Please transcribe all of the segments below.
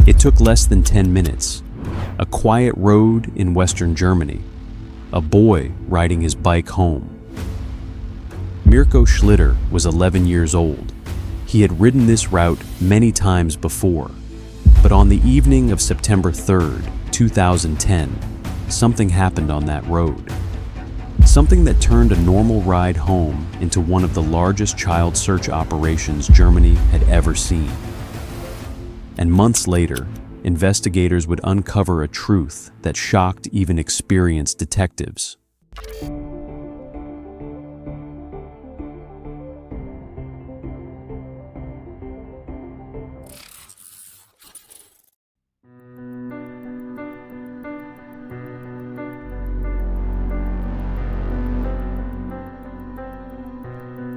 It took less than 10 minutes. A quiet road in western Germany. A boy riding his bike home. Mirco Schlitter was 11 years old. He had ridden this route many times before. But on the evening of September 3rd, 2010, something happened on that road. Something that turned a normal ride home into one of the largest child search operations Germany had ever seen. And months later, investigators would uncover a truth that shocked even experienced detectives.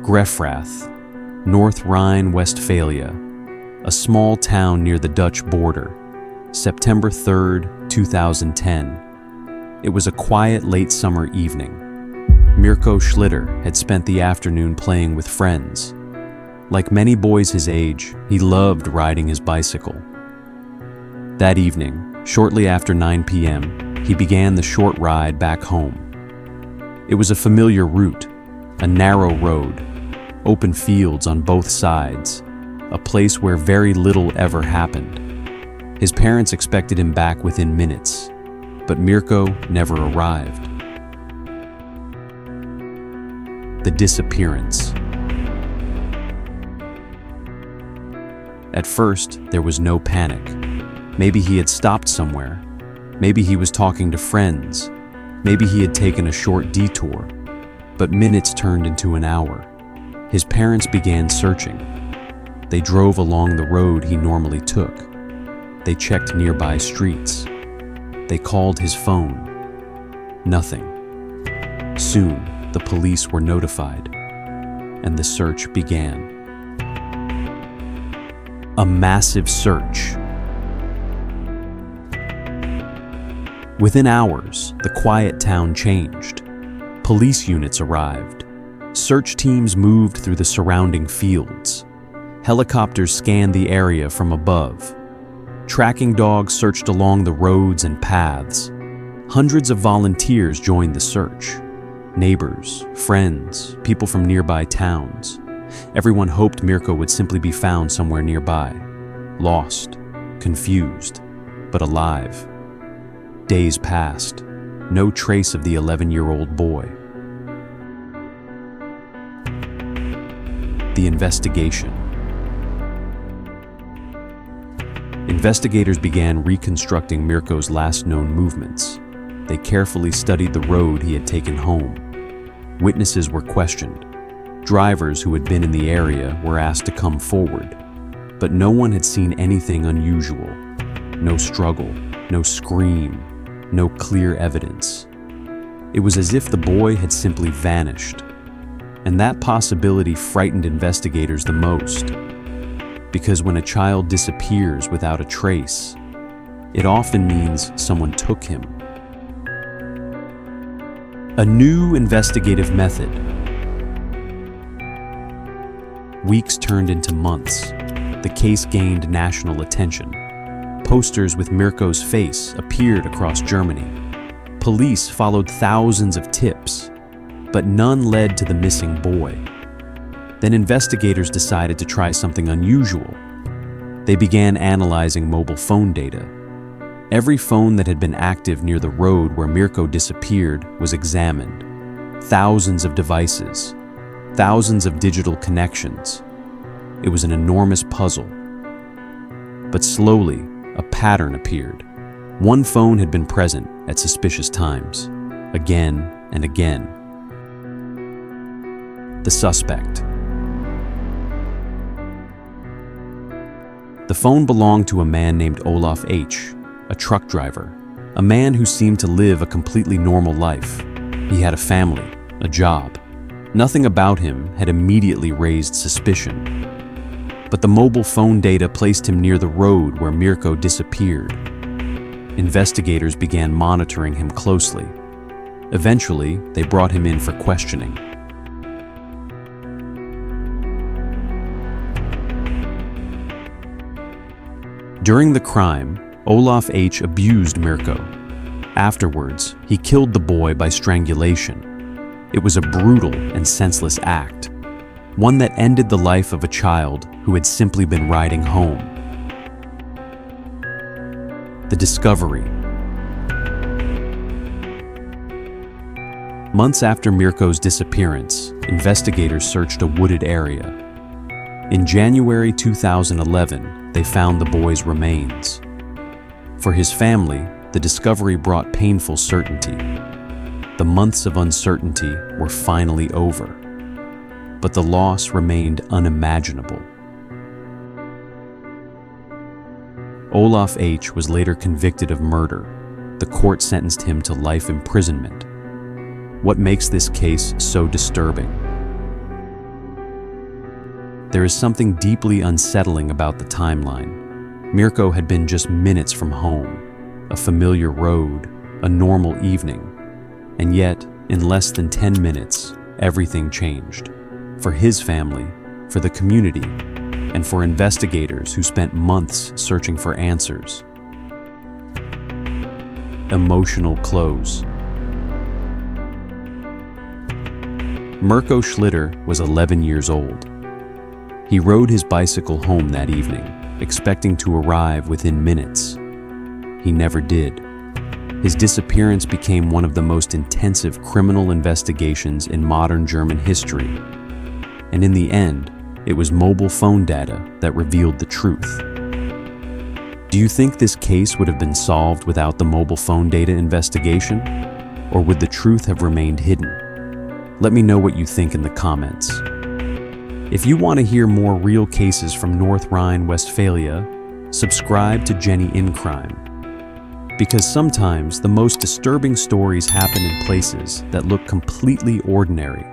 Grefrath, North Rhine-Westphalia, a small town near the Dutch border, September 3rd, 2010. It was a quiet late summer evening. Mirco Schlitter had spent the afternoon playing with friends. Like many boys his age, he loved riding his bicycle. That evening, shortly after 9 p.m., he began the short ride back home. It was a familiar route, a narrow road, open fields on both sides, a place where very little ever happened. His parents expected him back within minutes, but Mirco never arrived. The disappearance. At first, there was no panic. Maybe he had stopped somewhere. Maybe he was talking to friends. Maybe he had taken a short detour. But minutes turned into an hour. His parents began searching. They drove along the road he normally took. They checked nearby streets. They called his phone. Nothing. Soon, the police were notified, and the search began. A massive search. Within hours, the quiet town changed. Police units arrived. Search teams moved through the surrounding fields. Helicopters scanned the area from above. Tracking dogs searched along the roads and paths. Hundreds of volunteers joined the search. Neighbors, friends, people from nearby towns. Everyone hoped Mirco would simply be found somewhere nearby. Lost, confused, but alive. Days passed. No trace of the 11-year-old boy. The investigation. Investigators began reconstructing Mirco's last known movements. They carefully studied the road he had taken home. Witnesses were questioned. Drivers who had been in the area were asked to come forward. But no one had seen anything unusual. No struggle, no scream, no clear evidence. It was as if the boy had simply vanished. And that possibility frightened investigators the most. Because when a child disappears without a trace, it often means someone took him. A new investigative method. Weeks turned into months. The case gained national attention. Posters with Mirco's face appeared across Germany. Police followed thousands of tips, but none led to the missing boy. Then investigators decided to try something unusual. They began analyzing mobile phone data. Every phone that had been active near the road where Mirco disappeared was examined. Thousands of devices, thousands of digital connections. It was an enormous puzzle. But slowly, a pattern appeared. One phone had been present at suspicious times, again and again. The suspect. The phone belonged to a man named Olaf H., a truck driver, a man who seemed to live a completely normal life. He had a family, a job. Nothing about him had immediately raised suspicion. But the mobile phone data placed him near the road where Mirco disappeared. Investigators began monitoring him closely. Eventually, they brought him in for questioning. During the crime, Olaf H. abused Mirco. Afterwards, he killed the boy by strangulation. It was a brutal and senseless act, one that ended the life of a child who had simply been riding home. The discovery. Months after Mirco's disappearance, investigators searched a wooded area. In January 2011, they found the boy's remains. For his family, the discovery brought painful certainty. The months of uncertainty were finally over, but the loss remained unimaginable. Olaf H. was later convicted of murder. The court sentenced him to life imprisonment. What makes this case so disturbing? There is something deeply unsettling about the timeline. Mirco had been just minutes from home, a familiar road, a normal evening. And yet, in less than 10 minutes, everything changed. For his family, for the community, and for investigators who spent months searching for answers. Emotional close. Mirco Schlitter was 11 years old. He rode his bicycle home that evening, expecting to arrive within minutes. He never did. His disappearance became one of the most intensive criminal investigations in modern German history. And in the end, it was mobile phone data that revealed the truth. Do you think this case would have been solved without the mobile phone data investigation? Or would the truth have remained hidden? Let me know what you think in the comments. If you want to hear more real cases from North Rhine-Westphalia, subscribe to Jenny in Crime. Because sometimes the most disturbing stories happen in places that look completely ordinary